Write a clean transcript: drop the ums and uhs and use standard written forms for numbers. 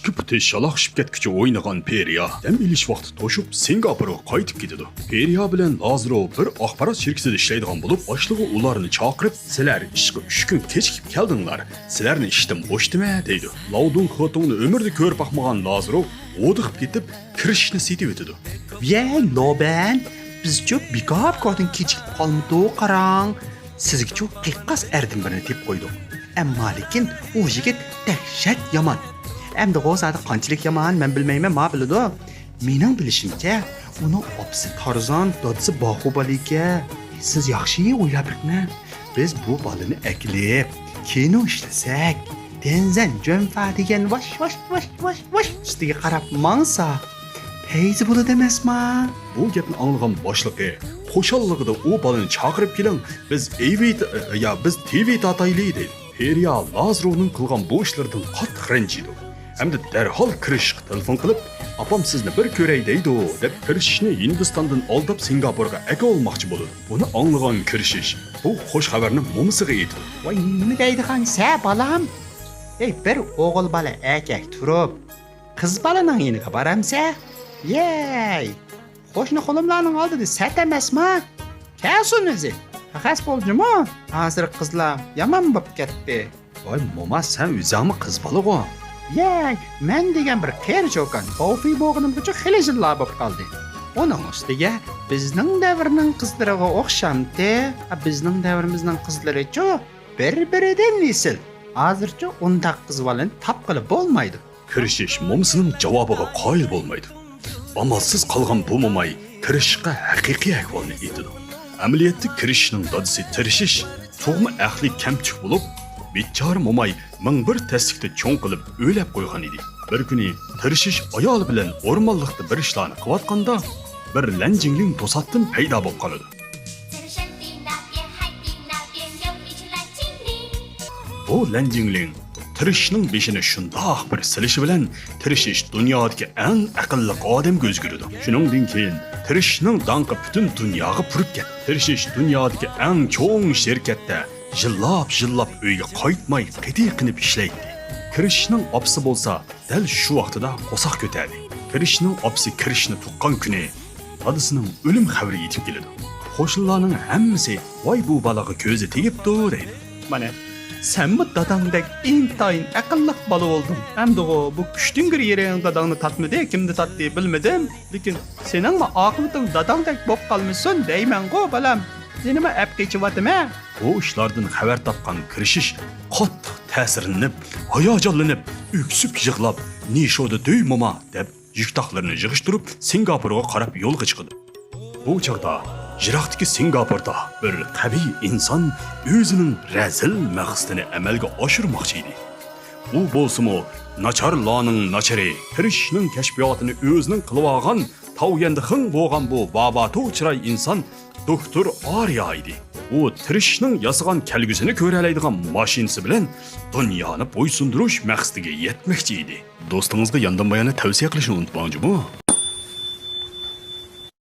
ikki puti shalaqshib ketguncha o'ynagan Periya dam olish vaqti to'shib Singapurga qaytib ketadi. Periya bilan Lazarov bir axborot shirkatida ishlaydigan bo'lib, boshlig'i ularni chaqirib, "Sizlar ishga 3 kun kechikib keldinglar. Sizlarni ishdan bo'shdimi?" deydi. Laudun xotonni umrda ko'rib baxmagan Lazarov o'diqib ketib, kirishni setib o'tadi. Ye, Loben, biz çok bekor kodun kechikib qolmadi, qarang. Sizga çok qiqqas erdim birini deb qo'ydik. Ammo lekin u yigit dahshat yomon. Endi g'ozadi qanchalik yomon men bilmayman, ma biladi. Mening bilishimcha, uni opsi Tarzan, dodisi Bahubaliga. Siz yaxshi o'ylabirmi? Biz bu bolani aklib, kino ishlasak, Tenzan Jonfa degan vosh ustiga qarab mangsa, peyzi bo'ladi emasmi? Bu gapni anglagan boshlig'i xo'shalligida u bolani chaqirib keling, biz TV tatayli deydi. Periya Lazarovning qilgan bu ishlardan qattiq ranjiydi. Hamda darhol kirishga telefon qilib, "Apam sizni bir ko'ray" deydi, deb kirishni Hindistondan oldab Singapurga aka olmoqchi bo'ladi. Buni anglagan kirishish bu xush xabarni momisiga aytdi. Voy, nima deydigan sa balam? Ey, bir o'g'il bola erkak turib, qiz bolaning yeniga boramsa? Yey! Qo'shni xo'limlarning oldida sat emasmi? Kelsin o'zi. Xas bo'ldimi? Hozir qizlar yomon bo'lib ketdi. Voy, momo, sen o'zingmi qiz bola-ku? Yey, men degan bir qer jo'kan. Xavfi bo'g'inimgacha xili yillar bo'lib qoldi. Uning ustiga bizning davrning qizlariga o'xshamdi. Bizning davrimizning qizlari-chi bir-biridan nesil. Hozircha undaq qiz bolani topqilib bo'lmaydi. Kirishish momisining javobiga qoyil bo'lmaydi. Amalsiz qolgan bu momay kirishga haqiqiy ahvolni aytadi. Amaliyotda kirishning dadisi tirishish, tug'ma ahli kamchuk bo'lib, bechora momay ming bir taslikda cho'ng qilib o'ylab qo'ygan edi. Bir kuni tirishish ayol bilan o'rmonlikda bir ishlarni qilayotganda bir lanjingling to'satdan paydo bo'lib qoladi. Bu lanjingling tirishning beshini shundoq bir silishi bilan tirishish dunyodagi eng aqlli odamga o'zgaradi. Shuningdan keyin tirishning danqi butun dunyoga purib ketdi. Tirishish dunyodagi eng cho'ng shirkatda jillab uyga qaytmay qatiy qilib ishlaydi. Kirishning opsi bo'lsa, dal shu vaqtida qo'saq ko'tardi. Kirishning opsi kirishni tuqqan kuni dadisining o'lim xabari yetib keladi. Qo'shnilarning hammasi voy bu balaga ko'zi tegibdi deydi. Mana sen mi dadangdek intayin aqlliq bola oldun? Hamda bu kuchtingir yereğin dadangni tatmadı, kimni tatdı bilmedim. Lekin senin mi aqibating dadangdek bo'lib qolmisan deyman-ku balam. Seni mi ap keçivatma? Bu ishlardan xabar topgan kirishish qattiq ta'sirlanib, hayajonlanib, öksüp yig'lab, "Nishoda to'y momo" deb yuktoqlarini yig'ishtirib Singapurga qarab yo'lga chiqdi. Bu chaqda Jiroqdagi Singapurda bir tabiiy inson o'zining razil maqsadini amalga oshirmoqchi edi. U bo'lsa-mu nacharlarning nachari, kirishning kashfiyotini o'zining qilib olgan, tavganda xing bo'lgan bu vabato chiroy inson doktor Arya edi. U tirishning yasagan kelgusini ko'ra oladigan mashinasi bilan dunyoni bo'ysundirish maqsadiga yetmoqchi edi. Do'stingizga yondan bayona tavsiya qilishni unutmangchi.